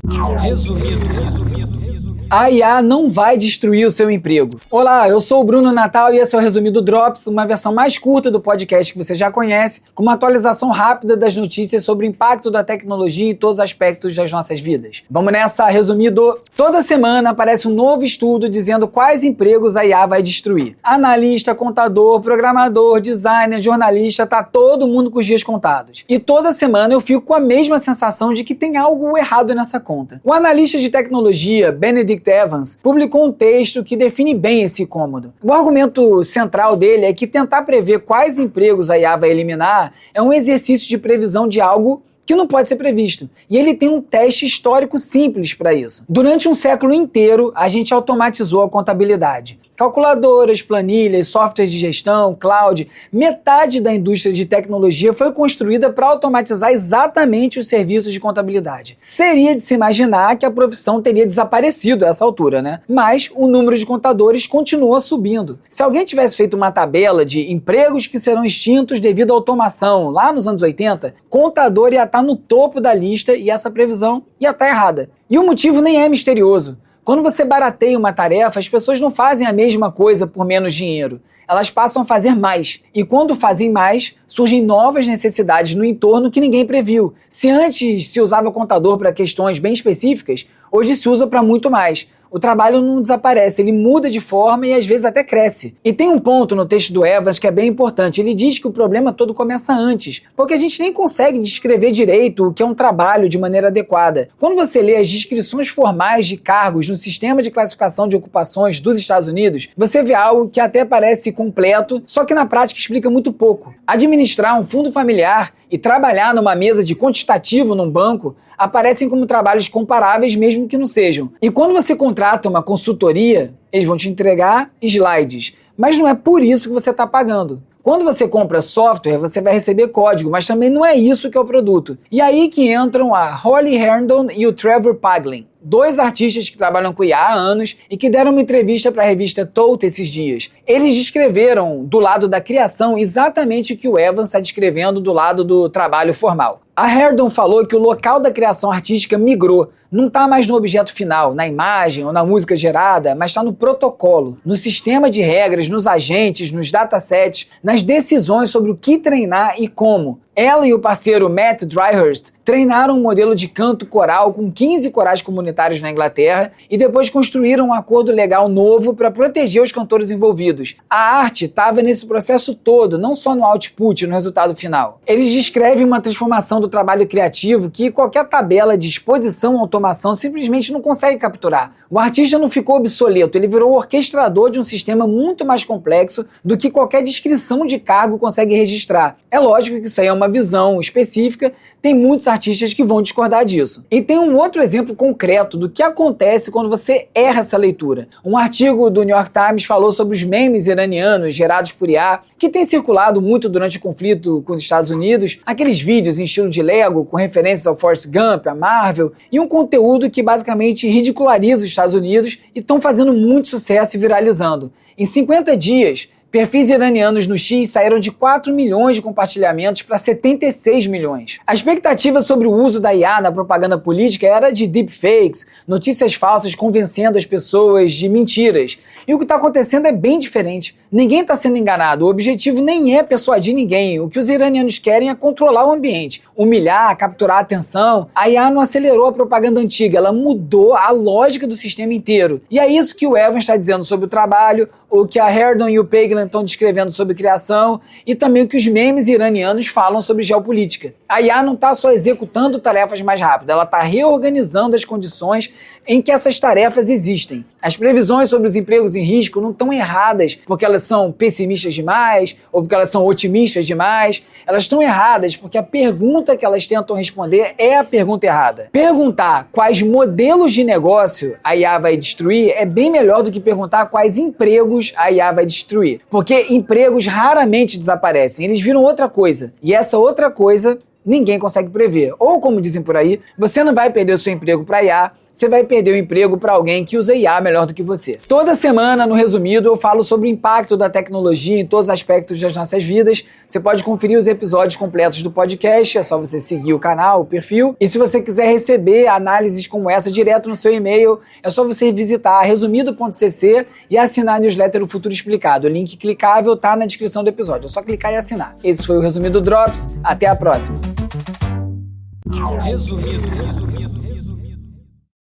Resumido. A IA não vai destruir o seu emprego. Olá, eu sou o Bruno Natal e esse é o Resumido Drops, uma versão mais curta do podcast que você já conhece, com uma atualização rápida das notícias sobre o impacto da tecnologia em todos os aspectos das nossas vidas. Vamos nessa, resumido. Toda semana aparece um novo estudo dizendo quais empregos a IA vai destruir. Analista, contador, programador, designer, jornalista, tá todo mundo com os dias contados. E toda semana eu fico com a mesma sensação de que tem algo errado nessa conta. O analista de tecnologia, Benedict Evans, publicou um texto que define bem esse incômodo. O argumento central dele é que tentar prever quais empregos a IA vai eliminar é um exercício de previsão de algo que não pode ser previsto. E ele tem um teste histórico simples para isso. Durante um século inteiro, a gente automatizou a contabilidade. Calculadoras, planilhas, softwares de gestão, cloud, metade da indústria de tecnologia foi construída para automatizar exatamente os serviços de contabilidade. Seria de se imaginar que a profissão teria desaparecido a essa altura, né? Mas o número de contadores continua subindo. Se alguém tivesse feito uma tabela de empregos que serão extintos devido à automação lá nos anos 80, contador ia estar no topo da lista e essa previsão ia estar errada. E o motivo nem é misterioso. Quando você barateia uma tarefa, as pessoas não fazem a mesma coisa por menos dinheiro. Elas passam a fazer mais. E quando fazem mais, surgem novas necessidades no entorno que ninguém previu. Se antes se usava contador para questões bem específicas, hoje se usa para muito mais. O trabalho não desaparece, ele muda de forma e às vezes até cresce. E tem um ponto no texto do Evans que é bem importante. Ele diz que o problema todo começa antes, porque a gente nem consegue descrever direito o que é um trabalho de maneira adequada. Quando você lê as descrições formais de cargos no sistema de classificação de ocupações dos Estados Unidos, você vê algo que até parece completo, só que na prática explica muito pouco. Administrar um fundo familiar e trabalhar numa mesa de quantitativo num banco aparecem como trabalhos comparáveis mesmo que não sejam. E quando você contrata uma consultoria, eles vão te entregar slides, mas não é por isso que você está pagando. Quando você compra software, você vai receber código, mas também não é isso que é o produto. E aí que entram a Holly Herndon e o Trevor Paglen, dois artistas que trabalham com IA há anos e que deram uma entrevista para a revista Tote esses dias. Eles descreveram do lado da criação exatamente o que o Evans está descrevendo do lado do trabalho formal. A Herndon falou que o local da criação artística migrou. Não está mais no objeto final, na imagem ou na música gerada, mas está no protocolo, no sistema de regras, nos agentes, nos datasets, nas decisões sobre o que treinar e como. Ela e o parceiro Matt Dryhurst treinaram um modelo de canto coral com 15 corais comunitários na Inglaterra e depois construíram um acordo legal novo para proteger os cantores envolvidos. A arte estava nesse processo todo, não só no output, no resultado final. Eles descrevem uma transformação do trabalho criativo que qualquer tabela de exposição ou automação simplesmente não consegue capturar. O artista não ficou obsoleto, ele virou o orquestrador de um sistema muito mais complexo do que qualquer descrição de cargo consegue registrar. É lógico que isso aí é uma visão específica, tem muitos artistas que vão discordar disso. E tem um outro exemplo concreto do que acontece quando você erra essa leitura. Um artigo do New York Times falou sobre os memes iranianos gerados por IA, que tem circulado muito durante o conflito com os Estados Unidos, aqueles vídeos em estilo de Lego com referências ao Forrest Gump, a Marvel, e um conteúdo que basicamente ridiculariza os Estados Unidos e estão fazendo muito sucesso e viralizando. Em 50 dias, perfis iranianos no X saíram de 4 milhões de compartilhamentos para 76 milhões. A expectativa sobre o uso da IA na propaganda política era de deepfakes, notícias falsas convencendo as pessoas de mentiras. E o que está acontecendo é bem diferente. Ninguém está sendo enganado. O objetivo nem é persuadir ninguém. O que os iranianos querem é controlar o ambiente, humilhar, capturar a atenção. A IA não acelerou a propaganda antiga, ela mudou a lógica do sistema inteiro. E é isso que o Evans está dizendo sobre o trabalho, o que a Herndon e o Paglen estão descrevendo sobre criação e também o que os memes iranianos falam sobre geopolítica. A IA não está só executando tarefas mais rápido, ela está reorganizando as condições em que essas tarefas existem. As previsões sobre os empregos em risco não estão erradas porque elas são pessimistas demais ou porque elas são otimistas demais. Elas estão erradas porque a pergunta que elas tentam responder é a pergunta errada. Perguntar quais modelos de negócio a IA vai destruir é bem melhor do que perguntar quais empregos a IA vai destruir. Porque empregos raramente desaparecem, eles viram outra coisa. E essa outra coisa ninguém consegue prever. Ou, como dizem por aí, você não vai perder o seu emprego para IA, você vai perder o emprego para alguém que usa IA melhor do que você. Toda semana, no Resumido, eu falo sobre o impacto da tecnologia em todos os aspectos das nossas vidas. Você pode conferir os episódios completos do podcast, é só você seguir o canal, o perfil. E se você quiser receber análises como essa direto no seu e-mail, é só você visitar resumido.cc e assinar a newsletter O Futuro Explicado. O link clicável tá na descrição do episódio, é só clicar e assinar. Esse foi o Resumido Drops, até a próxima. Resumido.